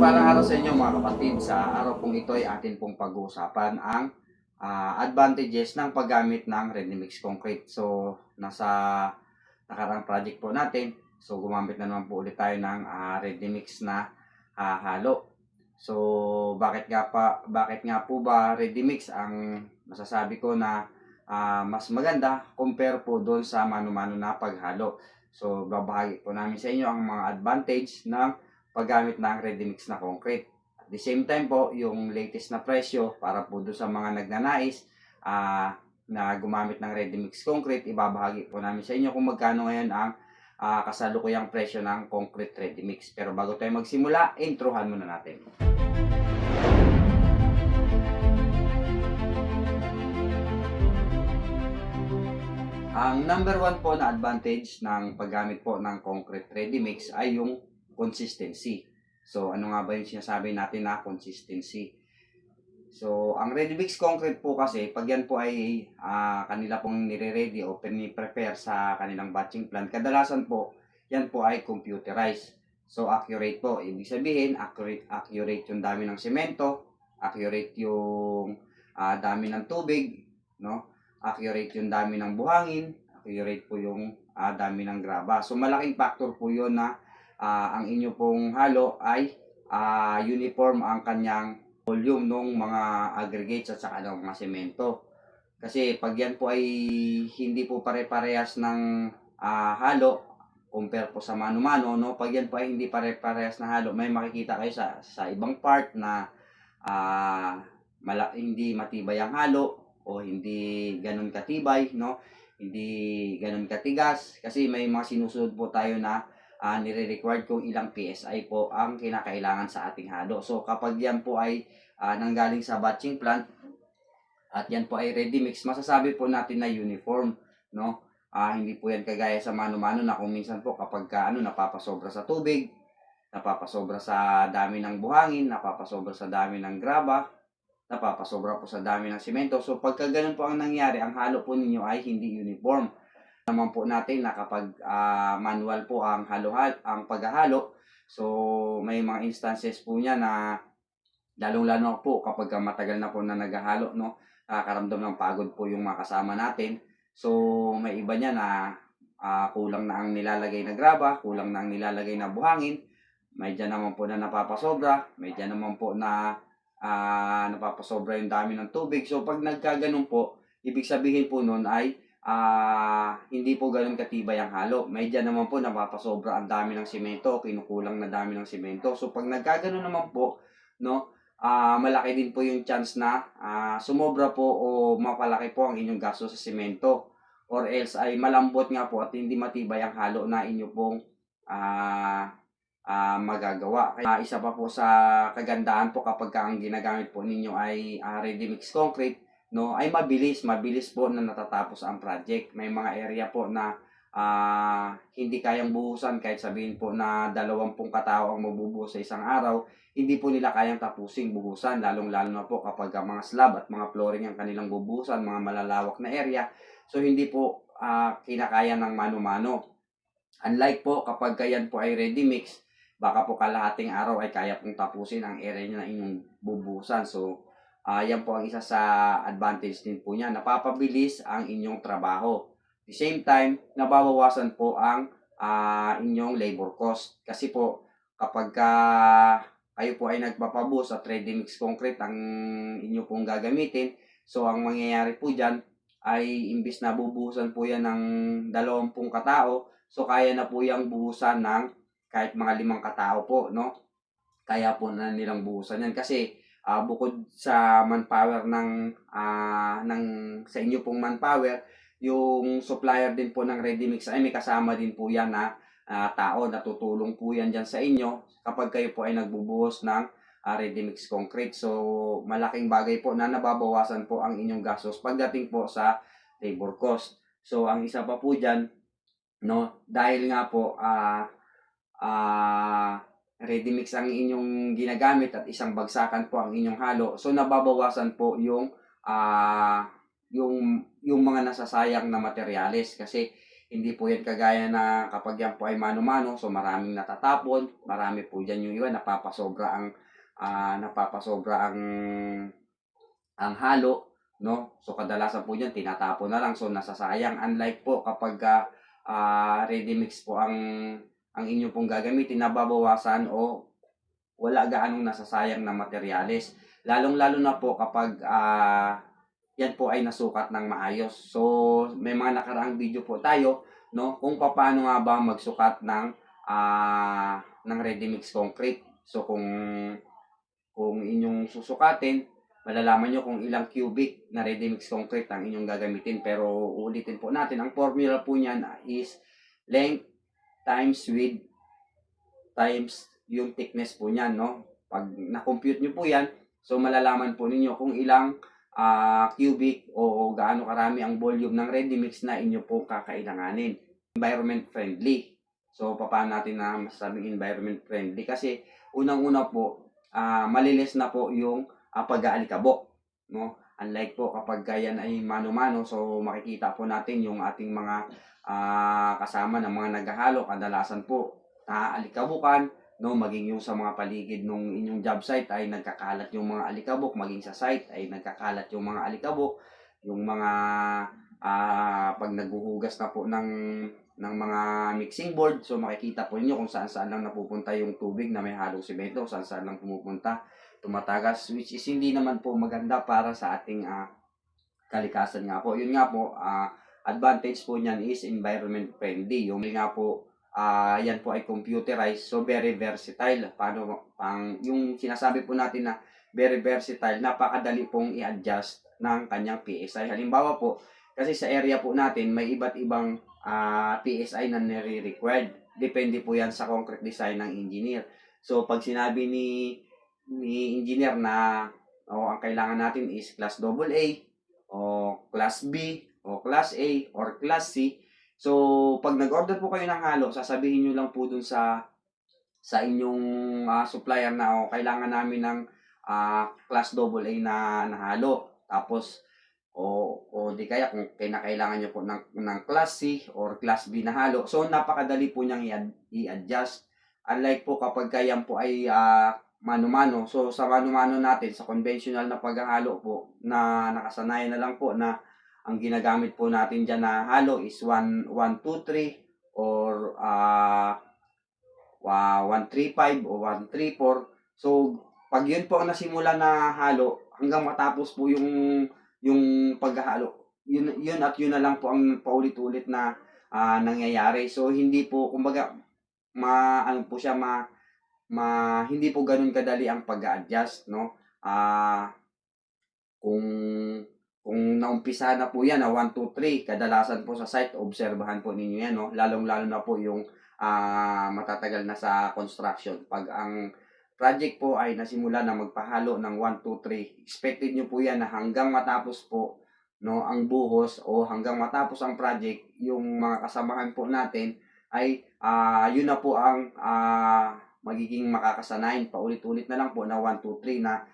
Parang araw sa inyo mga kapatid, sa araw pong ito ay atin pong pag-uusapan ang advantages ng paggamit ng ready mix concrete. So, nasa nakarang project po natin, so gumamit na naman po ulit tayo ng ready mix na halo. So, bakit nga po ba ready mix ang masasabi ko na mas maganda compare po doon sa mano-mano na paghalo. So, babahagi po namin sa inyo ang mga advantage ng paggamit ng ready mix na concrete. At the same time po, yung latest na presyo para po doon sa mga nagnanais na gumamit ng ready mix concrete, ibabahagi po namin sa inyo kung magkano ngayon ang kasalukuyang presyo ng concrete ready mix. Pero bago tayo magsimula, introhan muna natin. Ang number one po na advantage ng paggamit po ng concrete ready mix ay yung consistency. So, ano nga ba yung sinasabi natin na consistency? So, ang ready mix concrete po kasi, pag yan po ay kanila pong nire-ready o pini-prepare sa kanilang batching plant, kadalasan po, yan po ay computerized. So, accurate po. Ibig sabihin, accurate yung dami ng semento, accurate yung dami ng tubig, no? Accurate yung dami ng buhangin, accurate po yung dami ng graba. So, malaking factor po yun na ang inyo pong halo ay uniform ang kanyang volume ng mga aggregates at saka ng mga semento. Kasi pag yan po ay hindi po pare-parehas ng halo, compare po sa mano-mano, no? Pag yan po ay hindi pare-parehas na halo, may makikita kayo sa ibang part na hindi matibay ang halo o hindi ganun katibay, no? Hindi ganun katigas kasi may mga sinusunod po tayo na nire-required kung ilang PSI po ang kinakailangan sa ating halo. So kapag yan po ay nanggaling sa batching plant at yan po ay ready mix, masasabi po natin na uniform, no? Hindi po yan kagaya sa mano-mano na kung minsan po kapag napapasobra sa tubig, napapasobra sa dami ng buhangin, napapasobra sa dami ng graba, napapasobra po sa dami ng simento. So pagka ganun po ang nangyari, ang halo po ninyo ay hindi uniform. Naman po natin na kapag manual po ang paghahalo, so may mga instances po niya na lalong-lalo po kapag matagal na po na naghahalo, no, nakakaramdam ng pagod po yung mga kasama natin. So may iba niya na kulang na ang nilalagay na graba, kulang na ang nilalagay na buhangin, may dyan naman po na napapasobra, may dyan naman po na napapasobra yung dami ng tubig. So pag nagkaganon po, ibig sabihin po nun ay hindi po ganun katibay ang halo. May dyan naman po napapasobra ang dami ng simento, kinukulang na dami ng simento. So pag nagkaganon naman po, no, malaki din po yung chance na sumobra po o mapalaki po ang inyong gasto sa simento. Or else ay malambot nga po at hindi matibay ang halo na inyo pong magagawa. Kaya isa pa po sa kagandahan po kapag ang ginagamit po ninyo ay ready mix concrete, no, ay mabilis po na natatapos ang project. May mga area po na hindi kayang buhusan kahit sabihin po na 20 katao ang mabubuhos sa isang araw, hindi po nila kayang tapusin buhusan, lalong-lalo na po kapag mga slab at mga flooring ang kanilang bubuhusan, mga malalawak na area. So hindi po kinakaya ng mano-mano. Unlike po kapag yan po ay ready mix, baka po kalahating araw ay kaya pong tapusin ang area na inyong bubuhusan. So yan po ang isa sa advantage din po niya. Napapabilis ang inyong trabaho. At the same time, nababawasan po ang inyong labor cost. Kasi po, kapag kayo po ay nagpapabuhos at ready mix concrete ang inyo pong gagamitin, so ang mangyayari po dyan ay imbis na bubuhusan po yan ng 20 katao, so kaya na po yung buhusan ng kahit mga 5 katao po, no? Kaya po na nilang buhusan yan kasi bukod sa manpower ng sa inyo pong manpower, yung supplier din po ng ready mix ay may kasama din po yan na tao na tutulong po yan dyan sa inyo kapag kayo po ay nagbubuhos ng ready mix concrete. So malaking bagay po na nababawasan po ang inyong gastos pagdating po sa labor cost. So ang isa pa po dyan, no, dahil nga po ready mix ang inyong ginagamit at isang bagsakan po ang inyong halo, so nababawasan po yung yung mga nasasayang na materyales, kasi hindi po yan kagaya na kapag yan po ay mano-mano, so maraming natatapon, marami po diyan yung iba napapasobra ang halo, no? So kadalasan po diyan tinatapon na lang, so nasasayang. Unlike po kapag ready mix po ang inyo pong gagamitin, nababawasan o wala gaanong nasasayang na materyales. Lalong-lalo na po kapag yan po ay nasukat ng maayos. So, may mga nakaraang video po tayo, no, kung paano nga ba magsukat ng ready mix concrete. So, kung inyong susukatin, malalaman nyo kung ilang cubic na ready mix concrete ang inyong gagamitin. Pero uulitin po natin, ang formula po niyan is length times width times yung thickness po niyan, no? Pag na-compute nyo po yan, so malalaman po ninyo kung ilang cubic o gaano karami ang volume ng ready mix na inyo po kakailanganin. Environment friendly. So, paano natin na masasabing environment friendly? Kasi, unang-una po, malilis na po yung pag-aalikabok, no? Unlike po kapag yan ay mano-mano, so makikita po natin yung ating mga kasama ng mga naghahalo, kadalasan po naaalikabukan, no, maging yung sa mga paligid ng inyong job site ay nagkakalat yung mga alikabok, maging sa site ay nagkakalat yung mga alikabok, yung mga pag naghuhugas na po ng mga mixing board, so makikita po niyo kung saan-saan lang napupunta yung tubig na may halong semento, saan-saan lang pumupunta, tumatagas, which is hindi naman po maganda para sa ating kalikasan nga po. Yun nga po, advantage po niyan is environment friendly. Yung nga po, yan po ay computerized, so very versatile. Yung sinasabi po natin na very versatile, napakadali pong i-adjust ng kanyang PSI. Halimbawa po, kasi sa area po natin, may iba't ibang PSI na nire-required. Depende po yan sa concrete design ng engineer. So, pag sinabi ni engineer na ang kailangan natin is class AA, o class B, o class A, or class C. So, pag nag-order po kayo ng halo, sasabihin nyo lang po dun sa inyong supplier na kailangan namin ng class AA na halo. Tapos, o di kaya kung kailangan nyo po ng class C or class B na halo. So, napakadali po niyang i-adjust. Unlike po kapag yan po ay mano-mano. So, sa mano-mano natin, sa conventional na paghahalo po, na nakasanayan na lang po na ang ginagamit po natin dyan na halo is 1, 2, 3 or 135 o 134. So, pag yun po ang nasimula na halo, hanggang matapos po yung paghahalo, yun at yun na lang po ang paulit-ulit na nangyayari. So, hindi po, kumbaga, hindi po ganun kadali ang pag-a-adjust, no? Kung naumpisa na po yan na 1, 2, 3, kadalasan po sa site, obserbahan po ninyo yan, no? Lalong-lalo na po yung matatagal na sa construction. Pag ang project po ay nasimula na magpahalo ng 1, 2, 3, expected nyo po yan na hanggang matapos po, no, ang buhos o hanggang matapos ang project, yung mga kasamahan po natin ay yun na po ang magiging makakasanayan. Paulit-ulit na lang po na 1, 2, 3 na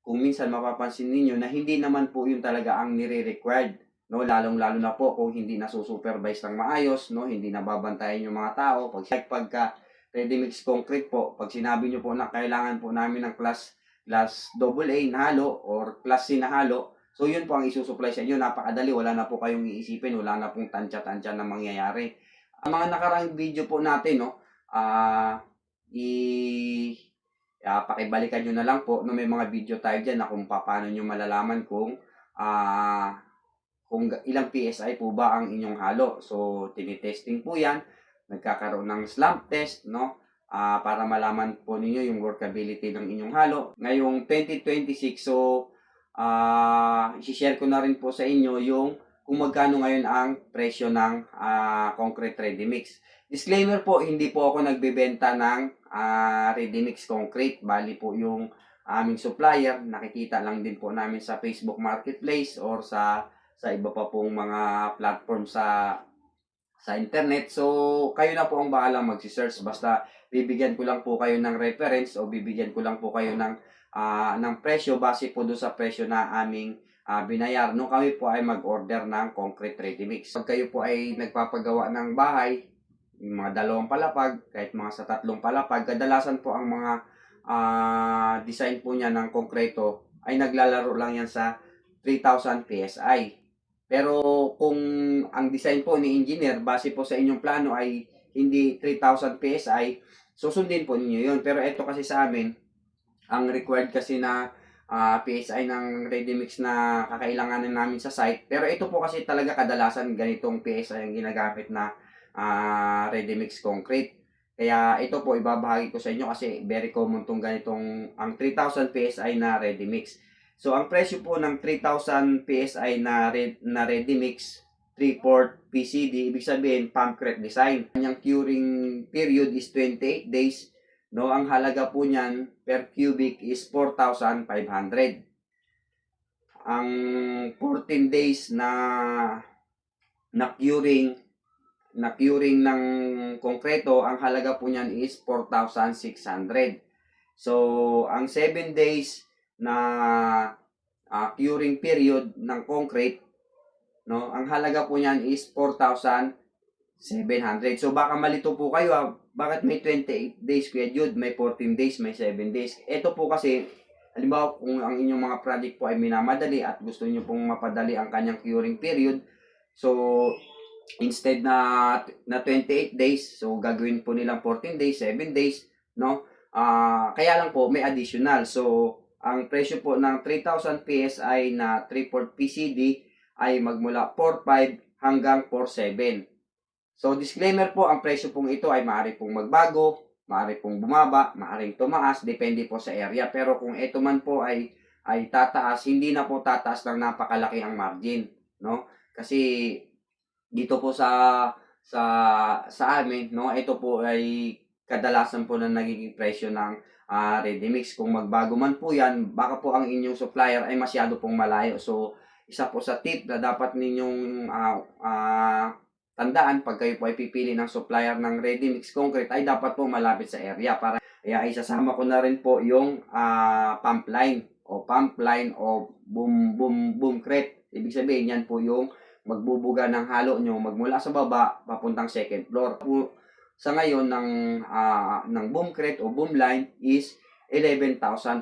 kung minsan mapapansin ninyo na hindi naman po yun talaga ang nire-required, no, lalong-lalo na po kung hindi nasusupervise ng maayos, no, hindi nababantayan yung mga tao. Pagka ready mix concrete po, pag sinabi nyo po na kailangan po namin ng class AA na halo or class C na halo, so yun po ang isusupply sa inyo. Napakadali, wala na po kayong iisipin, wala na pong tansya-tansya na mangyayari. Ang mga nakarang video po natin, no, pakibalikan nyo na lang po, no, may mga video tayo dyan na kung paano nyo malalaman kung ilang PSI po ba ang inyong halo. So, tinitesting po yan, nagkakaroon ng slump test, no, para malaman po ninyo yung workability ng inyong halo. Ngayong 2026, so, isi-share ko na rin po sa inyo yung kung magkano ngayon ang presyo ng concrete ready mix. Disclaimer po, hindi po ako nagbebenta ng ready mix concrete. Bali po yung aming supplier, nakikita lang din po namin sa Facebook Marketplace or sa iba pa pong mga platform sa internet. So, kayo na po ang bahala magsi-search. Basta bibigyan ko lang po kayo ng reference o bibigyan ko lang po kayo ng presyo base po doon sa presyo na aming binayar nung kami po ay mag-order ng concrete ready mix. Pag kayo po ay nagpapagawa ng bahay, yung mga 2 palapag, kahit mga sa 3 palapag, kadalasan po ang mga design po niya ng konkreto ay naglalaro lang yan sa 3,000 PSI. Pero kung ang design po ni engineer base po sa inyong plano ay hindi 3,000 PSI, susundin po ninyo yun. Pero ito kasi sa amin, ang required kasi na PSI ng ready mix na kakailanganin namin sa site. Pero ito po kasi talaga kadalasan ganitong PSI ang ginagamit na ready mix concrete. Kaya ito po ibabahagi ko sa inyo kasi very common tong ganitong ang 3,000 PSI na ready mix. So ang presyo po ng 3,000 PSI na ready mix 3/4 PCD, ibig sabihin pumpcrete design. Kanyang curing period is 28 days. No, ang halaga po niyan per cubic is 4,500. Ang 14 days na curing ng konkreto, ang halaga po niyan is 4,600. So, ang 7 days na curing period ng concrete, no, ang halaga po niyan is 4,700. So, baka malito po kayo, bakit may 28 days, Kuya Jude? May 14 days, may 7 days. Ito po kasi, halimbawa, kung ang inyong mga project po ay minamadali at gusto niyo pong mapadali ang kanyang curing period, so, instead na 28 days, so, gagawin po nilang 14 days, 7 days, no? Kaya lang po, may additional. So, ang presyo po ng 3,000 PSI na 3/4 PCD ay magmula 4,500 hanggang 4,700. So, disclaimer po, ang presyo pong ito ay maaari pong magbago, maaari pong bumaba, maaaring tumaas, depende po sa area. Pero kung ito man po ay tataas, hindi na po tataas ng napakalaki ang margin, no? Kasi dito po sa amin, no, ito po ay kadalasan po na nagiging presyo ng ready mix. Kung magbago man po yan, baka po ang inyong supplier ay masyado pong malayo. So, isa po sa tip na dapat ninyong tandaan pag kayo po ay pipili ng supplier ng ready mix concrete ay dapat po malapit sa area. Para ay isasama ko na rin po yung pump line o boomcrete. Ibig sabihin yan po yung magbubuga ng halo nyo magmula sa baba papuntang second floor. Sa ngayon ng boomcrete o boomline is 11,500.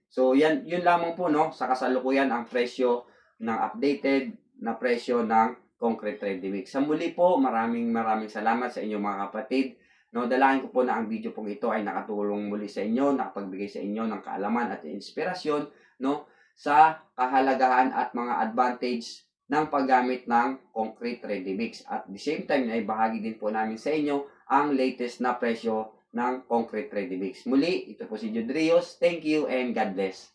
So yun lamang po, no, sa kasalukuyan ang presyo ng updated na presyo ng concrete ready mix. Sa muli po, maraming salamat sa inyo mga kapatid. No, dalangin ko po na ang video pong ito ay nakatulong muli sa inyo, nakapagbigay sa inyo ng kaalaman at inspirasyon, no, sa kahalagahan at mga advantage ng paggamit ng concrete ready mix. At the same time, ay bahagi din po namin sa inyo ang latest na presyo ng concrete ready mix. Muli, ito po si Jude Rios. Thank you and God bless.